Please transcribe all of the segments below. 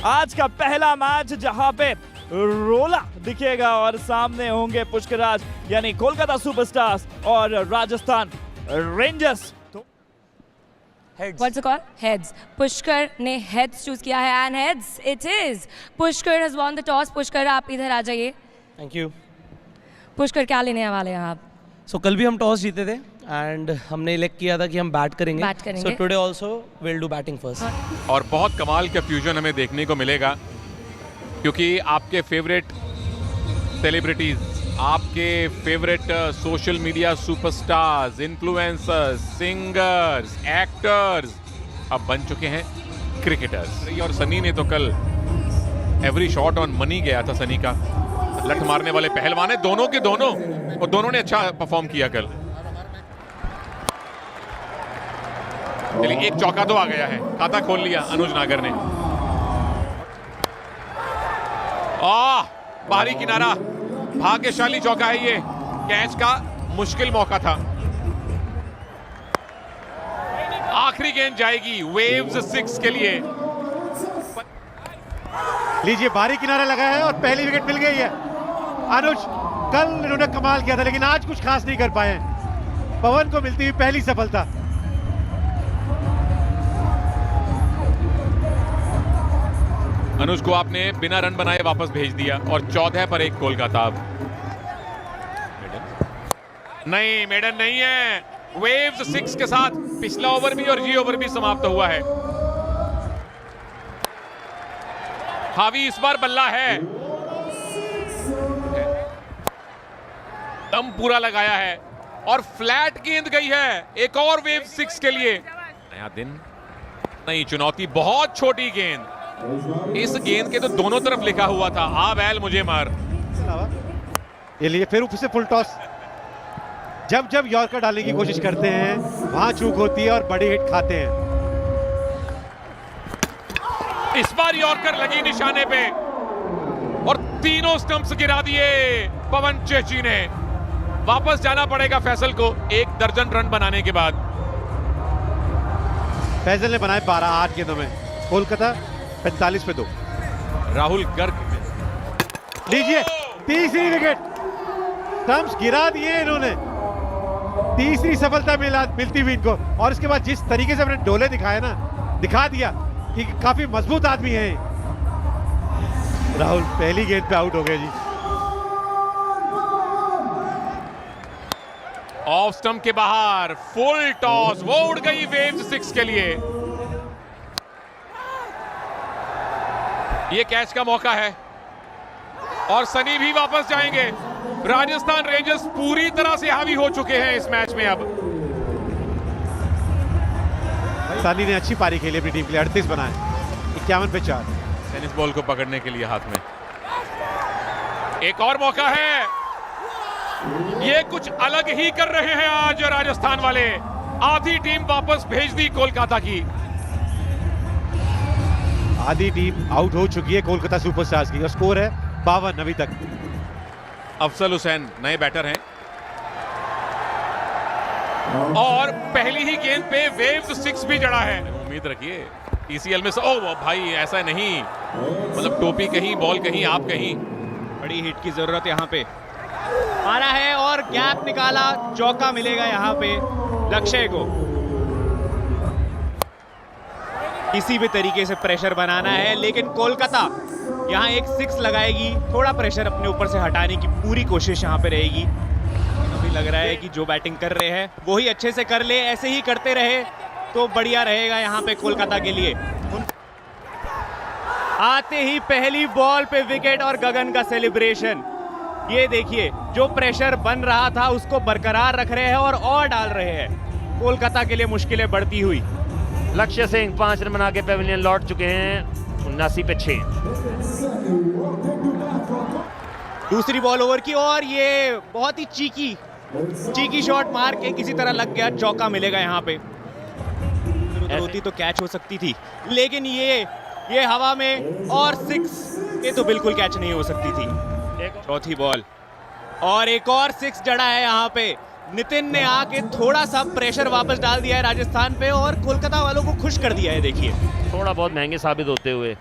आज का पहला मैच जहां पे रोला दिखेगा और सामने होंगे पुष्कराज यानी कोलकाता सुपरस्टार्स और Rajasthan rangers. What's the call? Heads. Pushkar ने heads choose किया है and heads it is. Pushkar has won the toss. Pushkar आप इधर आ जाइए। Thank you. पुष्कर क्या लेने वाले हैं आप? कल भी हम टॉस जीते थे एंड हमने इलेक्ट किया था कि हम बैट करेंगे। So today also will do batting first. और बहुत कमाल का फ्यूजन हमें देखने को मिलेगा क्योंकि आपके फेवरेट सेलिब्रिटीज, आपके favourite social media superstars, influencers, singers, actors अब बन चुके हैं क्रिकेटर्स। और सनी ने तो कल एवरी शॉट ऑन मनी गया था। सनी का लठ मारने वाले पहलवान है दोनों के दोनों, और दोनों ने अच्छा परफॉर्म किया कल। चलिए एक चौका तो आ गया है, खाता खोल लिया अनुज नागर ने। बाहरी किनारा, भाग्यशाली चौका है ये। कैच का मुश्किल मौका था। आखिरी गेंद जाएगी वेव्स 6 के लिए। लीजिए बाहरी किनारा लगा है और पहली विकेट मिल गई है। अनुज कल इन्होंने कमाल किया था लेकिन आज कुछ खास नहीं कर पाए। पवन को मिलती हुई पहली सफलता। अनुज को आपने बिना रन बनाए वापस भेज दिया और 14 पर 1 कोलकाता। अब नहीं, मेडन नहीं है। वेव्स 6 के साथ पिछला ओवर भी और ये ओवर भी समाप्त हुआ है। हावी इस बार बल्ला है, दम पूरा लगाया है और फ्लैट गेंद गई है। एक और वेव 6 के लिए। नया दिन, नई चुनौती, बहुत छोटी गेंद। इस गेंद के तो दोनों तरफ लिखा हुआ था, आ बैल मुझे मार। ये लिए फिर ऊपर से फुल टॉस। जब जब यॉर्कर डालने की कोशिश करते हैं वहां चूक होती है और बड़ी हिट खाते हैं। इस बार यॉर्कर लगी निशाने पे और तीनों स्टंप्स गिरा दिए पवन चेची ने। वापस जाना पड़ेगा फैसल को 1 दर्जन रन बनाने के बाद। फैसल ने बनाए 12 8 गेंदों में, कोलकाता 45 पे 2। राहुल गर्ग लीजिए तीसरी विकेट। स्टंप्स गिरा दिए इन्होंने। तीसरी सफलता मिलती हुई इनको। और इसके बाद जिस तरीके से अपने डोले दिखाए ना, दिखा दिया कि काफी मजबूत आदमी है। राहुल पहली गेंद पे आउट हो गए जी। ऑफ स्टंप के बाहर फुल टॉस, वो उड़ गई वेव्स 6 के लिए। ये कैच का मौका है और सनी भी वापस जाएंगे। राजस्थान रेंजर्स पूरी तरह से हावी हो चुके हैं इस मैच में। अब सनी ने अच्छी पारी खेली अपनी टीम के लिए, 38 बनाए, 51 पे 4। टेनिस बॉल को पकड़ने के लिए हाथ में। एक और मौका है। ये कुछ अलग ही कर रहे हैं आज राजस्थान वाले। आधी टीम वापस भेज दी कोलकाता की। आधी टीम आउट हो चुकी है कोलकाता सुपरस्टार्स की और स्कोर है 52 अभी तक। अफजल हुसैन नए बैटर हैं और पहली ही गेंद पे वेव्स 6 भी जड़ा है। उम्मीद रखिए टीसीएल में ओ भाई ऐसा नहीं, मतलब टोपी कहीं बॉल कहीं आप कहीं। बड़ी हिट की जरूरत यहाँ पे। मारा है और गैप निकाला, चौका मिलेगा यहाँ पे लक्ष्य को। किसी भी तरीके से प्रेशर बनाना है लेकिन कोलकाता यहाँ एक 6 लगाएगी। थोड़ा प्रेशर अपने ऊपर से हटाने की पूरी कोशिश यहाँ पे रहेगी। अभी लग रहा है कि जो बैटिंग कर रहे हैं वो ही अच्छे से कर ले, ऐसे ही करते रहे तो बढ़िया रहेगा यहाँ पे कोलकाता के लिए। आते ही पहली बॉल पे विकेट और गगन का सेलिब्रेशन। ये देखिए जो प्रेशर बन रहा था उसको बरकरार रख रहे हैं और डाल रहे हैं। कोलकाता के लिए मुश्किलें बढ़ती हुई। लक्ष्य सिंह 5 रन बना के पेविलियन लौट चुके हैं 79 पे 6। दूसरी बॉल ओवर की और ये बहुत ही चीकी शॉट मार के किसी तरह लग गया, चौका मिलेगा यहाँ पे। होती तो कैच हो सकती थी लेकिन ये हवा में और 6 ये तो बिल्कुल कैच नहीं हो सकती थी। चौथी बॉल और एक और 6 जड़ा है यहाँ पे। नितिन ने आके थोड़ा सा प्रेशर वापस डाल दिया है राजस्थान पे और कोलकाता वालों को खुश कर दिया है। देखिए थोड़ा बहुत महंगे साबित होते हुए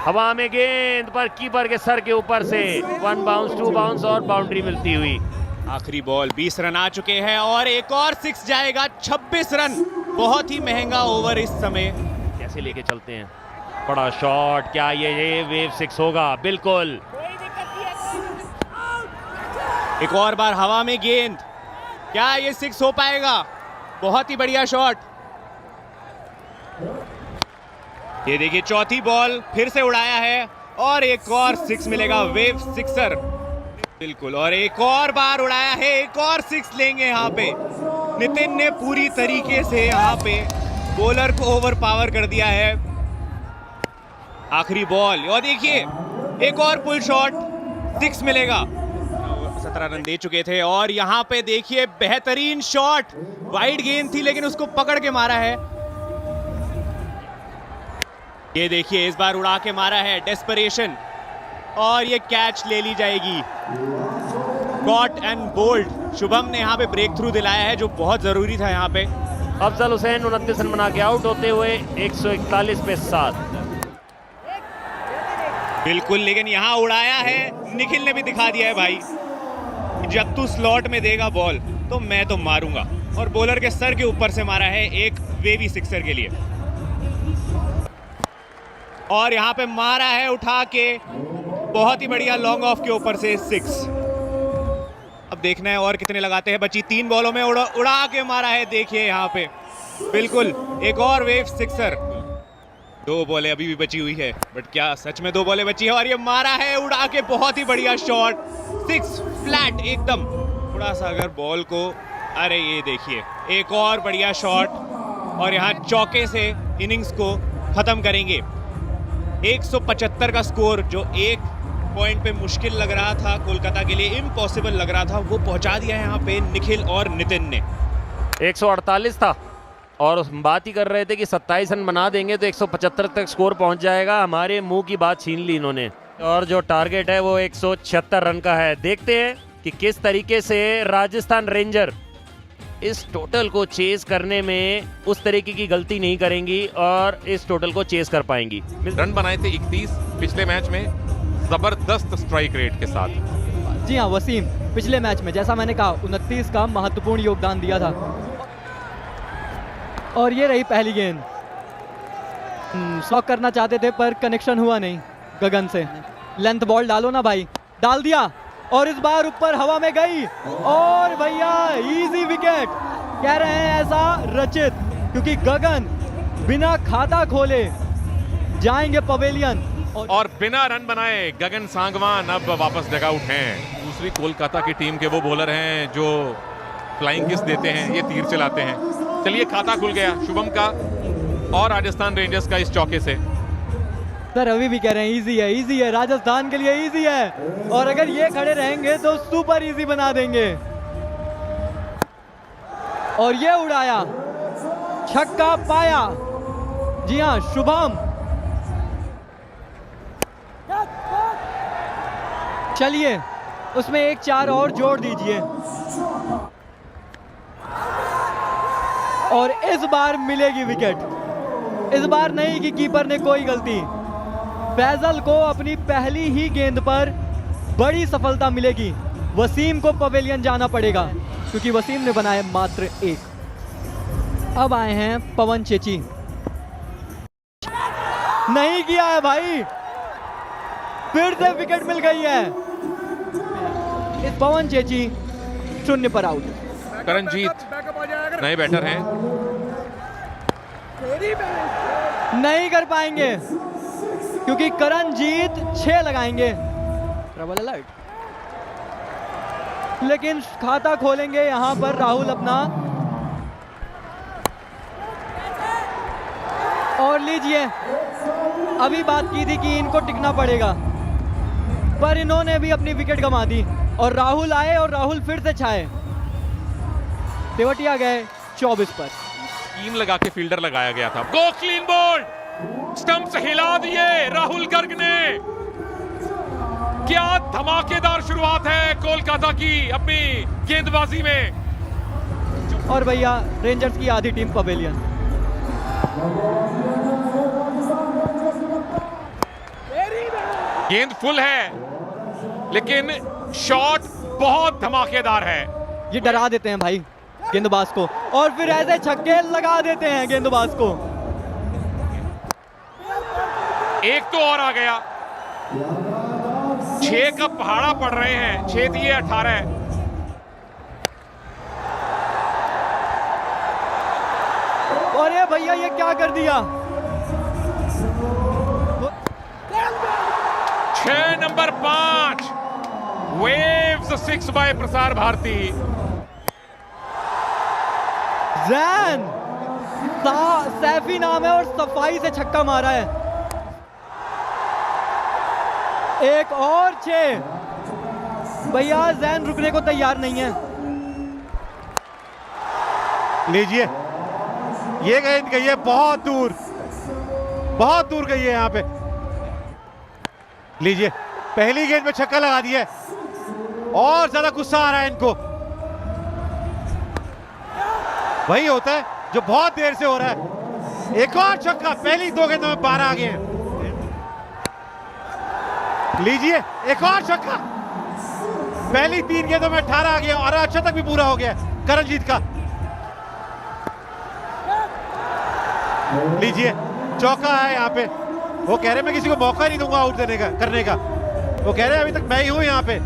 हवा में गेंद पर कीपर के सर के ऊपर से 1 बाउंस 2 बाउंस और बाउंड्री मिलती हुई। आखिरी बॉल, 20 रन आ चुके हैं और एक और 6 जाएगा। 26 रन, बहुत ही महंगा ओवर इस समय। कैसे लेके चलते हैं, बड़ा शॉट, क्या ये वेव 6 होगा? बिल्कुल। एक और बार हवा में गेंद, क्या ये 6 हो पाएगा? बहुत ही बढ़िया शॉट। ये देखिए चौथी बॉल फिर से उड़ाया है और एक और 6 मिलेगा, वेव सिक्सर। बिल्कुल, और एक और बार उड़ाया है, एक और 6 लेंगे यहाँ पे। नितिन ने पूरी तरीके से यहाँ पे बॉलर को ओवर पावर कर दिया है। आखिरी बॉल और देखिए एक और पुल शॉट, 6 मिलेगा। 17 रन दे चुके थे और यहाँ पे देखिए बेहतरीन शॉट, वाइड गेंद थी लेकिन उसको पकड़ के मारा है। ये देखिए इस बार उड़ा के मारा है, डेस्परेशन, और ये कैच ले ली जाएगी। कॉट एंड बोल्ड, शुभम ने यहाँ पे ब्रेक थ्रू दिलाया है जो बहुत जरूरी था यहाँ पे। अफजल हुसैन 29 रन बना के आउट होते हुए 141 पे 7। बिल्कुल, लेकिन यहाँ उड़ाया है, निखिल ने भी दिखा दिया है भाई, जब तू स्लॉट में देगा बॉल तो मैं तो मारूंगा, और बॉलर के सर के ऊपर से मारा है एक वेवी सिक्सर के लिए। और यहाँ पे मारा है उठा के, बहुत ही बढ़िया लॉन्ग ऑफ के ऊपर से 6। अब देखना है और कितने लगाते हैं। बची 3 बॉलों में उड़ा के मारा है, देखिए यहाँ पे बिल्कुल एक और वेव सिक्सर। 2 बॉलें अभी भी बची हुई है, बट क्या सच में 2 बॉलें बची है? और ये मारा है उड़ा के, बहुत ही बढ़िया शॉट, 6 फ्लैट एकदम। थोड़ा सा अगर बॉल को, अरे ये देखिए एक और बढ़िया शॉट, और यहाँ चौके से इनिंग्स को खत्म करेंगे। 175 का स्कोर, जो एक पॉइंट पे मुश्किल लग रहा था कोलकाता के लिए, इम्पॉसिबल लग रहा था, वो पहुंचा दिया है यहाँ पे निखिल और नितिन ने। 148 था और बात ही कर रहे थे कि 27 रन बना देंगे तो 175 तक स्कोर पहुंच जाएगा। हमारे मुंह की बात छीन ली इन्होंने, और जो टारगेट है वो 176 रन का है। देखते हैं कि किस तरीके से राजस्थान रेंजर इस टोटल को चेस करने में उस तरीके की गलती नहीं करेंगी और इस टोटल को चेस कर पाएंगी। रन बनाए थे 31 पिछले मैच में, जबरदस्त स्ट्राइक रेट के साथ। जी हाँ वसीम, पिछले मैच में जैसा मैंने कहा 29 का महत्वपूर्ण योगदान दिया था। और ये रही पहली गेंद, शॉक करना चाहते थे पर कनेक्शन हुआ नहीं गगन से। लेंथ बॉल डालो ना भाई, डाल दिया, और इस बार ऊपर हवा में गई, और भैया इजी विकेट। कह रहे हैं ऐसा रचित, क्योंकि गगन बिना खाता खोले जाएंगे पवेलियन। और बिना रन बनाए गगन सांगवान अब वापस डगआउट हैं। दूसरी कोलकाता की टीम के वो बॉलर हैं जो फ्लाइंग किस देते हैं, ये तीर चलाते हैं। चलिए खाता खुल गया शुभम का और राजस्थान रेंजर्स का इस चौके से। सर अभी भी कह रहे हैं इजी है, राजस्थान के लिए इजी है, और अगर ये खड़े रहेंगे तो सुपर इजी बना देंगे। और ये उड़ाया, छक्का पाया। जी हाँ शुभम, चलिए उसमें एक 4 और जोड़ दीजिए। और इस बार मिलेगी विकेट, इस बार नहीं कि कीपर ने कोई गलती। फैजल को अपनी पहली ही गेंद पर बड़ी सफलता मिलेगी। वसीम को पवेलियन जाना पड़ेगा क्योंकि वसीम ने बनाए मात्र 1। अब आए हैं पवन चेची, नहीं किया है भाई, फिर से विकेट मिल गई है। इस पवन चेची 0 पर आउट। करणजीत नए बैटर हैं, नहीं कर पाएंगे क्योंकि करणजीत 6 लगाएंगे। ट्रबल अलर्ट, लेकिन खाता खोलेंगे यहां पर राहुल अपना। और लीजिए, अभी बात की थी कि इनको टिकना पड़ेगा, पर इन्होंने भी अपनी विकेट गंवा दी और राहुल आए और राहुल फिर से छाए। तेवटिया गए 24 पर। टीम लगा के फील्डर लगाया गया था। गो क्लीन बोल्ड, स्टंप्स हिला दिए राहुल गर्ग ने। क्या धमाकेदार शुरुआत है कोलकाता की अपनी गेंदबाजी में। और भैया रेंजर्स की आधी टीम पवेलियन। गेंद फुल है, लेकिन शॉट बहुत धमाकेदार है। ये डरा देते हैं भाई गेंदबाज को, और फिर ऐसे छक्के लगा देते हैं गेंदबाज को। एक तो और आ गया। 6 का पहाड़ा पड़ रहे हैं, 6 दिए 18। अरे भैया ये क्या कर दिया। 6 number 5 waves 6 bye Prasar Bharati. Jain Saifi नाम है और सफाई से छक्का मारा है। एक और 6। भैया जैन रुकने को तैयार नहीं है। लीजिए, ये गेंद गई है बहुत दूर, बहुत दूर गई है यहां पे। लीजिए, पहली गेंद में छक्का लगा दिया है और ज्यादा गुस्सा आ रहा है इनको। वही होता है जो बहुत देर से हो रहा है। एक और छक्का, पहली 2 गेंदों में 12 आ गए हैं। लीजिए, एक और छक्का, पहली 3 गेंदों में 18 आ गए और अच्छा तक भी पूरा हो गया करणजीत का। लीजिए, चौका है यहाँ पे। वो कह रहे मैं किसी को मौका नहीं दूंगा आउट देने का, करने का। वो कह रहे अभी तक मैं ही हूं यहाँ पे।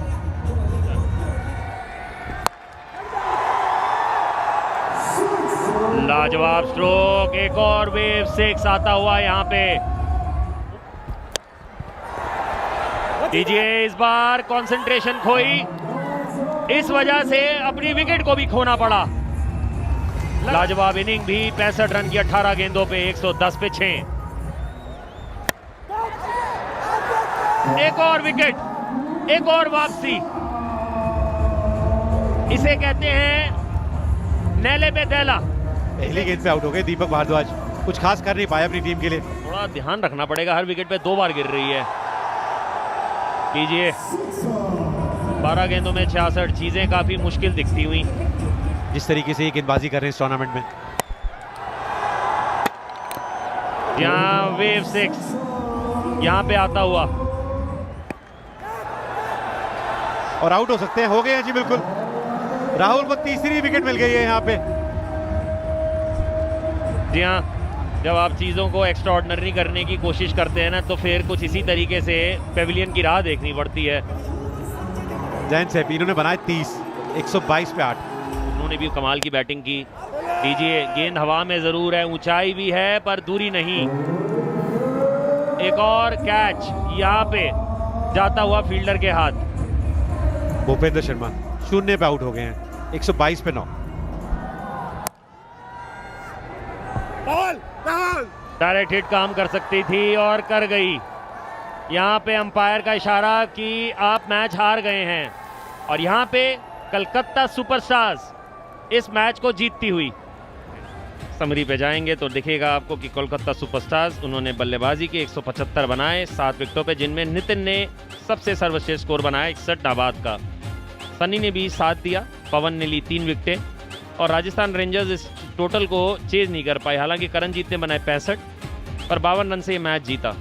लाजवाब स्ट्रोक, एक और वेव 6 आता हुआ यहाँ पे। दीजिए, इस बार कंसंट्रेशन खोई, इस वजह से अपनी विकेट को भी खोना पड़ा। लाजवाब इनिंग भी, 65 रन की 18 गेंदों पे 110 पे 6। एक और विकेट, एक और वापसी। इसे कहते हैं नेले पे दैला। पहली गेंद पे आउट हो गए दीपक भारद्वाज, कुछ खास कर नहीं पाया अपनी टीम के लिए। थोड़ा ध्यान रखना पड़ेगा, हर विकेट पे 2 बार गिर रही है। लीजिए, 12 गेंदों में 66, चीजें काफी मुश्किल दिखती हुई। जिस तरीके से ये गेंदबाजी कर रहे हैं इस टूर्नामेंट में। यहाँ वेव 6 यहाँ पे आता हुआ और आउट हो सकते हैं। हो गए हैं जी बिल्कुल। राहुल को तीसरी विकेट मिल गई है यहाँ पे। जी हाँ, जब आप चीज़ों को एक्स्ट्राऑर्डिनरी करने की कोशिश करते हैं ना, तो फिर कुछ इसी तरीके से पेविलियन की राह देखनी पड़ती है। जैन सैफी इन्होंने बनाए 30, 122 पे 8। उन्होंने भी कमाल की बैटिंग की। लीजिए, गेंद हवा में जरूर है, ऊंचाई भी है पर दूरी नहीं। एक और कैच यहाँ पे जाता हुआ फील्डर के हाथ। भूपेंद्र शर्मा 0 पे आउट हो गए हैं, 122 पे 9। डायरेक्ट हिट काम कर सकती थी और कर गई। यहाँ पे अंपायर का इशारा कि आप मैच हार गए हैं, और यहाँ पे कलकत्ता सुपरस्टार्स इस मैच को जीतती हुई। समरी पे जाएंगे तो दिखेगा आपको कि कोलकाता सुपरस्टार्स, उन्होंने बल्लेबाजी के 175 बनाए 7 विकेटों पे, जिनमें नितिन ने सबसे सर्वश्रेष्ठ स्कोर बनाया 61 नाबाद का। सनी ने भी साथ दिया, पवन ने ली 3 विकेटें, और राजस्थान रेंजर्स इस टोटल को चेज नहीं कर पाए। हालांकि करणजीत ने बनाए 65 पर 52 रन से ये मैच जीता।